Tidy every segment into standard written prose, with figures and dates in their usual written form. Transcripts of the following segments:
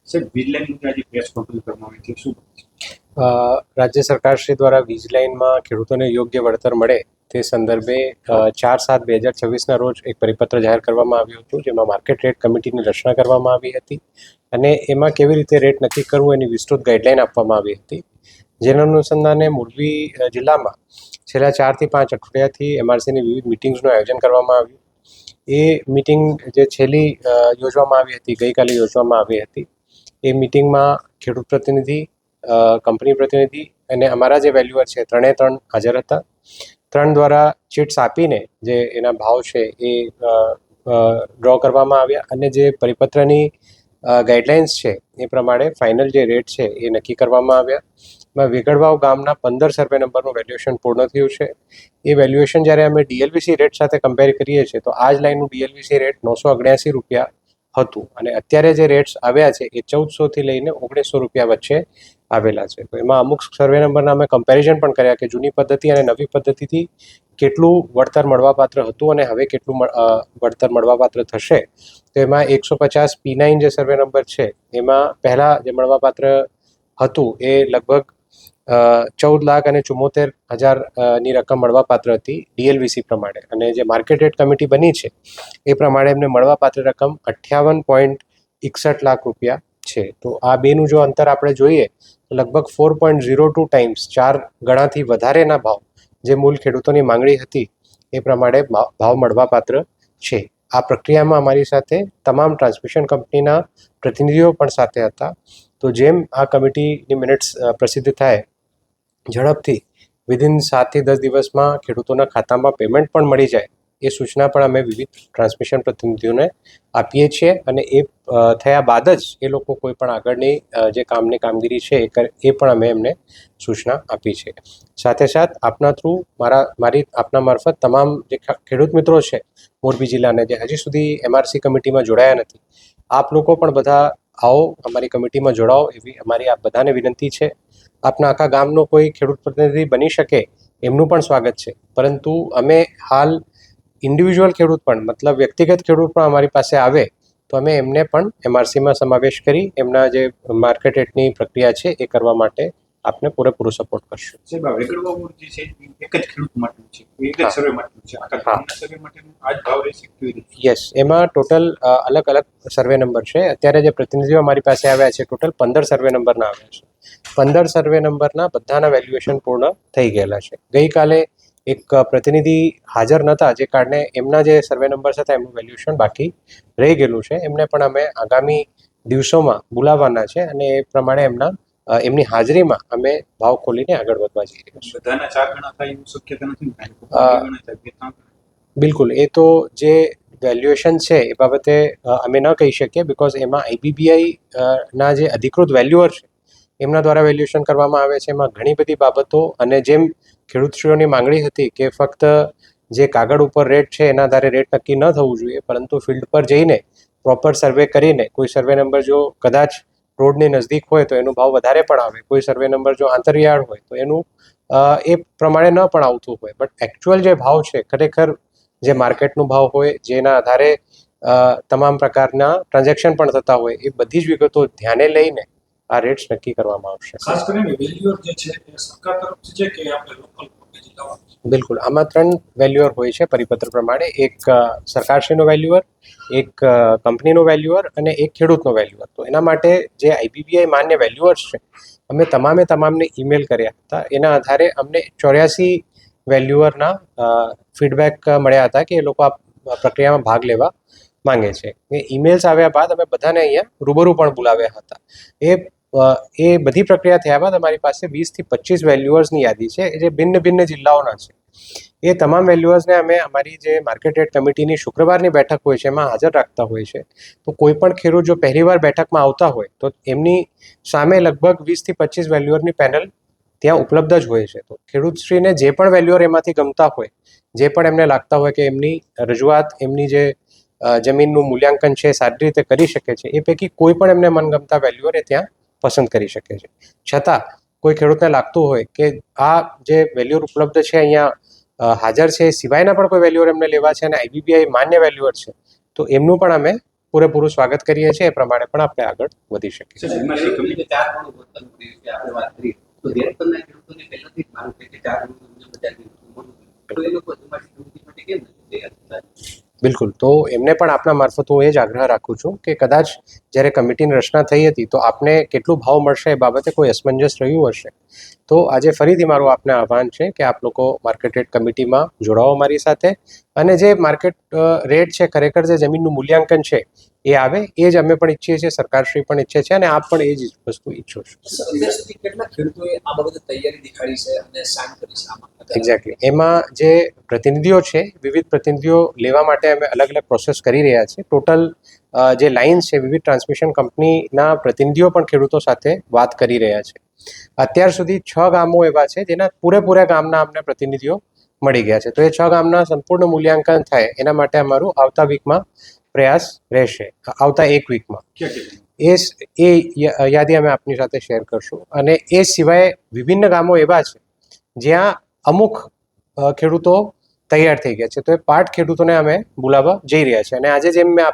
સાહેબ વીજ લાઈન મુદ્દે આજે પ્રેસ કોન્ફરન્સ કરવામાં આવી છે, શું રાજ્ય સરકારશ્રી દ્વારા વીજ લાઇનમાં ખેડૂતોને યોગ્ય વળતર મળે તે સંદર્ભે 4/7/2026ના રોજ એક પરિપત્ર જાહેર કરવામાં આવ્યું હતું, જેમાં માર્કેટ રેટ કમિટીની રચના કરવામાં આવી હતી અને એમાં કેવી રીતે રેટ નક્કી કરવું એની વિસ્તૃત ગાઈડલાઇન આપવામાં આવી હતી. જેના અનુસંધાને મોરબી જિલ્લામાં છેલ્લા 4 થી 5 અઠવાડિયાથી એમઆરસીની વિવિધ મિટિંગ્સનું આયોજન કરવામાં આવ્યું. એ મિટિંગ જે છેલ્લી યોજવામાં આવી હતી, ગઈકાલે યોજવામાં આવી હતી, એ મિટિંગમાં ખેડૂત પ્રતિનિધિ, કંપની પ્રતિનિધિ અને અમારા જે વેલ્યુઅર છે ત્રણ હાજર હતા. 3 દ્વારા ચીટ્સ આપીને જે એના ભાવ છે એ ડ્રો કરવામાં આવ્યા અને જે પરિપત્રની ગાઈડલાઇન્સ છે એ પ્રમાણે ફાઇનલ જે રેટ છે એ નક્કી કરવામાં આવ્યા. એમાં વેગડવાવ ગામના 15 સર્વે નંબરનું વેલ્યુએશન પૂર્ણ થયું છે. એ વેલ્યુએશન જ્યારે અમે ડીએલવીસી રેટ સાથે કમ્પેર કરીએ છીએ તો આ જ લાઇનનું ડીએલવીસી રેટ 979 રૂપિયા હતું અને અત્યારે જે રેટ્સ આવ્યા છે એ 1400થી લઈને 1900 રૂપિયા વચ્ચે આવેલા છે. તો એમાં અમુક સર્વે નંબરના અમે કમ્પેરિઝન પણ કર્યા કે જૂની પદ્ધતિ અને નવી પદ્ધતિથી કેટલું વળતર મળવાપાત્ર હતું અને હવે કેટલું વળતર મળવાપાત્ર થશે. તો એમાં 150 P9 જે સર્વે નંબર છે એમાં પહેલાં જે મળવાપાત્ર હતું એ લગભગ 14,74,000ની રકમ મળવાપાત્ર હતી ડીએલવીસી પ્રમાણે, અને જે માર્કેટ રેટ કમિટી બની છે એ પ્રમાણે એમને મળવાપાત્ર રકમ 58.61 લાખ રૂપિયા છે. તો આ બેનું જો અંતર આપણે જોઈએ તો લગભગ 4.02 ટાઈમ્સ 4 ગણાથી વધારેના ભાવ જે મૂળ ખેડૂતોની માંગણી હતી એ પ્રમાણે ભાવ મળવાપાત્ર છે. આ પ્રક્રિયામાં અમારી સાથે તમામ ટ્રાન્સમિશન કંપનીના પ્રતિનિધિઓ પણ સાથે હતા. તો જેમ આ કમિટીની મિનિટ્સ પ્રસિદ્ધ થાય ઝડપથી વિધિન 7 થી 10 દિવસમાં ખેડૂતોના ખાતામાં પેમેન્ટ પણ મળી જાય એ સૂચના પણ અમે વિવિધ ટ્રાન્સમિશન પ્રતિનિધિઓને આપીએ છીએ અને એ થયા બાદ જ એ લોકો કોઈ પણ આગળની જે કામગીરી છે એ પણ અમે એમને સૂચના આપી છે. સાથે સાથ આપના થ્રુ આપના મારફત તમામ જે ખેડૂત મિત્રો છે મોરબી જિલ્લાના જે હજી સુધી એમઆરસી કમિટીમાં જોડાયા નથી, આપ લોકો પણ બધા આવો, અમારી કમિટીમાં જોડાઓ એવી અમારી આપ બધાને વિનંતી છે. આપના આખા ગામનો કોઈ ખેડૂત પ્રતિનિધિ બની શકે એમનું પણ સ્વાગત છે, પરંતુ અમે હાલ ઇન્ડિવિજ્યુઅલ ખેડૂત પણ મતલબ વ્યક્તિગત ખેડૂત પણ અમારી પાસે આવે તો અમે એમને પણ એમઆરસીમાં સમાવેશ કરી એમના જે માર્કેટ રેટની પ્રક્રિયા છે એ કરવા માટે આપને પૂરેપૂરો સપોર્ટ કરશું. સાહેબ આ વેગડવાવ જે છે એક જ ખેડૂત માટેનું છે, એક જ સર્વે માટેનું છે, આખા ગામના સર્વે માટેનું આ જ ભાવ રહેશે કેવી રીતે? યસ, એમાં ટોટલ અલગ અલગ સર્વે નંબર છે. અત્યારે જે પ્રતિનિધિઓ અમારી પાસે આવ્યા છે ટોટલ 15 સર્વે નંબરના આવ્યા છે. 15 સર્વે નંબરના બધાના વેલ્યુએશન પૂર્ણ થઈ ગયેલા છે. ગઈકાલે એક પ્રતિનિધિ હાજર નહોતા, જે કારણે એમના જે સર્વે નંબર હતા એમનું વેલ્યુએશન બાકી રહી ગયેલું છે. એમને પણ અમે આગામી દિવસોમાં બોલાવવાના છે અને એ પ્રમાણે એમની હાજરીમાં અમે ભાવ ખોલીને આગળ વધવા જઈ રહ્યા છીએ. બધાના 4 ગણા થાય એવું શક્યતા નથી ને? બિલકુલ, એ તો જે વેલ્યુએશન છે એ બાબતે અમે ન કહી શકીએ, બિકોઝ એમાં આઈબીબીઆઈ ના જે અધિકૃત વેલ્યુઅર છે એમના દ્વારા વેલ્યુએશન કરવામાં આવે છે. એમાં ઘણી બધી બાબતો અને જેમ ખેડૂતશ્રીઓની માંગણી હતી કે ફક્ત જે કાગળ ઉપર રેટ છે એના આધારે રેટ નક્કી ન થવું જોઈએ, પરંતુ ફિલ્ડ પર જઈને પ્રોપર સર્વે કરીને કોઈ સર્વે નંબર જો કદાચ રોડની નજદીક હોય તો એનું ભાવ વધારે પણ આવે, કોઈ સર્વે નંબર જો આંતરિયાળ હોય તો એનું એ પ્રમાણે ન પણ આવતું હોય. બટ એકચ્યુઅલ જે ભાવ છે ખરેખર જે માર્કેટનો ભાવ હોય, જેના આધારે તમામ પ્રકારના ટ્રાન્ઝેક્શન પણ થતા હોય, એ બધી જ વિગતો ધ્યાને લઈને આ રેટ્સ નક્કી કરવામાં આવશે. ખાસ કરીને વેલ્યુઅર જે છે એ સરકાર તરફથી છે કે આપણે લોકલ જિલ્લામાં? બિલકુલ, આમાં 3 વેલ્યુઅર હોય છે પરિપત્ર પ્રમાણે. એક સરકારશ્રીનો વેલ્યુઅર, એક કંપનીનો વેલ્યુઅર અને એક ખેડૂતનો વેલ્યુઅર. તો એના માટે જે આઈબીબીઆઈ માન્ય વેલ્યુઅર્સ છે અમે તમામને ઈમેલ કર્યા હતા. એના આધારે અમને 84 વેલ્યુઅરના ફીડબેક મળ્યા હતા કે એ લોકો આ પ્રક્રિયામાં ભાગ લેવા માંગે છે. એ ઈમેલ્સ આવ્યા બાદ અમે બધાને અહીંયા રૂબરૂ પણ બોલાવ્યા હતા. એ બધી પ્રક્રિયા થયા બાદ અમારી પાસે 20 થી 25 વેલ્યુઅર્સની યાદી છે જે ભિન્ન જિલ્લાઓના છે. એ તમામ વેલ્યુઅર્સને અમે અમારી જે માર્કેટ રેટ કમિટીની શુક્રવારની બેઠક હોય છે એમાં હાજર રાખતા હોય છે. તો કોઈ પણ ખેડૂત જો પહેલીવાર બેઠકમાં આવતા હોય તો એમની સામે લગભગ 20 થી 25 વેલ્યુઅરની પેનલ ત્યાં ઉપલબ્ધ જ હોય છે. તો ખેડૂતશ્રીને જે પણ વેલ્યુઅર એમાંથી ગમતા હોય, જે પણ એમને લાગતા હોય કે એમની રજૂઆત, એમની જે જમીનનું મૂલ્યાંકન છે સારી રીતે કરી શકે છે, એ પૈકી કોઈ પણ એમને મનગમતા વેલ્યુઅર એ ત્યાં પસંદ કરી શકે છે. છતાં કોઈ ખેડૂતને લાગતું હોય કે આ જે વેલ્યુઅર ઉપલબ્ધ છે અહીંયા હાજર છે, સિવાયના પણ કોઈ વેલ્યુઅર એમને લેવા છે અને આઈબીબીઆઈ માન્ય વેલ્યુઅર છે, તો એમનું પણ અમે પૂરેપૂરું સ્વાગત કરીએ છીએ. એ પ્રમાણે પણ આપણે આગળ વધી શકીએ. સર, એમઆરસી કમિટી ચાર ગણું વર્તન કર્યું છે આપણે વાત કરીએ તો દેશભરના ખેડૂતોને પહેલાથી જ માંગ છે કે ચાર ગણું બજાર કિંમત મળવું જોઈએ. તો એ લોકો એમઆરસી કમિટી માટે કેમ નથી તૈયાર થતા? બિલકુલ. તો એમને પણ આપના મારફત હું એ જ આગ્રહ રાખું છું કે કદાચ જ્યારે કમિટીની રચના થઈ હતી તો આપને કેટલું ભાવ મળશે એ બાબતે કોઈ અસમંજસ રહ્યું હશે. તો આજે ફરીથી મારું આપને આહ્વાન છે કે આપ લોકો માર્કેટ રેટ કમિટીમાં જોડાઓ મારી સાથે, અને જે માર્કેટ રેટ છે, ખરેખર જે જમીનનું મૂલ્યાંકન છે એ આવે, એ જ અમે પણ ઈચ્છીએ છીએ, સરકારશ્રી પણ ઈચ્છે છે, અને આપ પણ એ જ વસ્તુ ઈચ્છો છો. અત્યાર સુધી કેટલા ખેડૂતોએ આ બાબતે તૈયારી દેખાડી છે અને સાઇન કરી છે આમાં? એક્ઝેક્ટલી. એમાં જે પ્રતિનિધિઓ છે, વિવિધ પ્રતિનિધિઓ લેવા માટે અમે અલગ અલગ પ્રોસેસ કરી રહ્યા છીએ. ટોટલ જે લાઇન્સ છે, વિવિધ ટ્રાન્સમિશન કંપનીના પ્રતિનિધિઓ પણ ખેડૂતો સાથે વાત કરી રહ્યા છે. અત્યાર સુધી 6 ગામો એવા છે જેના પૂરેપૂરા ગામના અમને પ્રતિનિધિઓ મળી ગયા છે. તો એ 6 ગામના સંપૂર્ણ મૂલ્યાંકન થાય એના માટે અમારું આવતા વીકમાં પ્રયાસ રહેશે, આવતા 1 વીકમાં. ક્યાં એ યાદી અમે આપની સાથે શેર કરશું. અને એ સિવાય વિભિન્ન ગામો એવા છે જ્યાં અમુક ખેડૂતો તૈયાર થઈ ગયા છે. તો એ પાર્ટ ખેડૂતોને અમે બોલાવવા જઈ રહ્યા છીએ. અને આજે જેમ મેં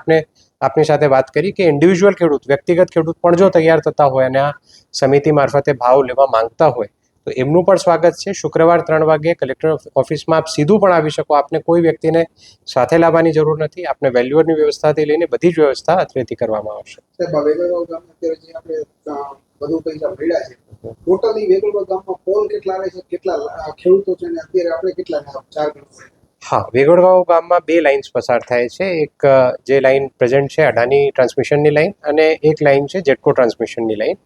આપની સાથે વાત કરી કે ઇન્ડિવિજ્યુઅલ ખેડૂત, વ્યક્તિગત ખેડૂત પણ જો તૈયાર થતા હોય અને આ સમિતિ મારફતે ભાવ લેવા માંગતા હોય તો એમનું પણ સ્વાગત છે. શુક્રવાર 3 વાગ્યે કલેક્ટર ઓફિસમાં આપ સીધું પણ આવી શકો. આપને કોઈ વ્યક્તિને સાથે લાવવાની જરૂર નથી. આપને વેલ્યુઅરની વ્યવસ્થાથી લઈને બધી જ વ્યવસ્થા અત્રેથી કરવામાં આવશે. સાહેબ, વેગળવા ગામમાં અત્યારે જે આપણે વધુ પૈસા મળ્યા છે, ટોટલી વેગળવા ગામમાં પોલ કેટલા આવે છે, કેટલા ખેડૂતો છે, અને અત્યારે આપણે કેટલા ચાર ગણું? હા, વેગળગાંવ ગામમાં 2 લાઇન્સ પસાર થાય છે. એક જે લાઇન પ્રેઝન્ટ છે અડાની ટ્રાન્સમિશનની લાઇન, અને એક લાઇન છે જેટકો ટ્રાન્સમિશનની લાઇન.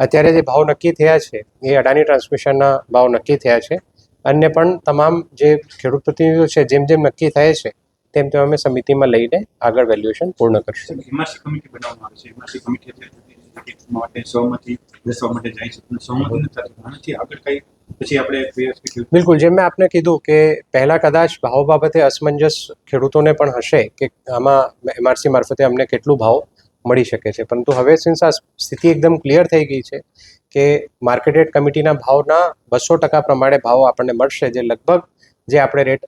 અત્યારે જે ભાવ નક્કી થયા છે એ અડાની ટ્રાન્સમિશનના ભાવ નક્કી થયા છે. અન્ય પણ તમામ જે ખેડૂત પ્રતિનિધિઓ છે, જેમ જેમ નક્કી થાય છે તેમ તેમ અમે સમિતિમાં લઈને આગળ વેલ્યુએશન પૂર્ણ કરશું. એમઆરસી કમિટી બનાવવામાં આવે છે. એમઆરસી કમિટી માટે સહમતિ બેસવા માટે જાય છે, પણ સહમતિ નથી થતી. આનાથી આગળ કઈ પછી આપણે પ્રયાસ કરીએ? બિલકુલ. જેમ મેં આપને કીધું કે પહેલાં કદાચ ભાવ બાબતે અસમંજસ ખેડૂતોને પણ હશે કે આમાં એમઆરસી મારફતે અમને કેટલું ભાવ મળી શકે છે, પરંતુ હવે સિન્સ આ સ્થિતિ એકદમ ક્લિયર થઈ ગઈ છે કે માર્કેટ રેટ કમિટીના ભાવના 200% પ્રમાણે ભાવ આપણને મળશે, જે લગભગ જે આપણે રેટ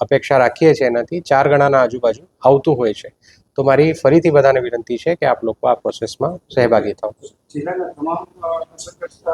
અપેક્ષા રાખીએ છીએ એનાથી 4 ગણાના આજુબાજુ આવતું હોય છે. તો મારી ફરીથી બધાને વિનંતી છે કે આપ લોકો આ પ્રોસેસમાં સહભાગી થાઓ. જિલ્લાના તમામ અસરગ્રસ્ત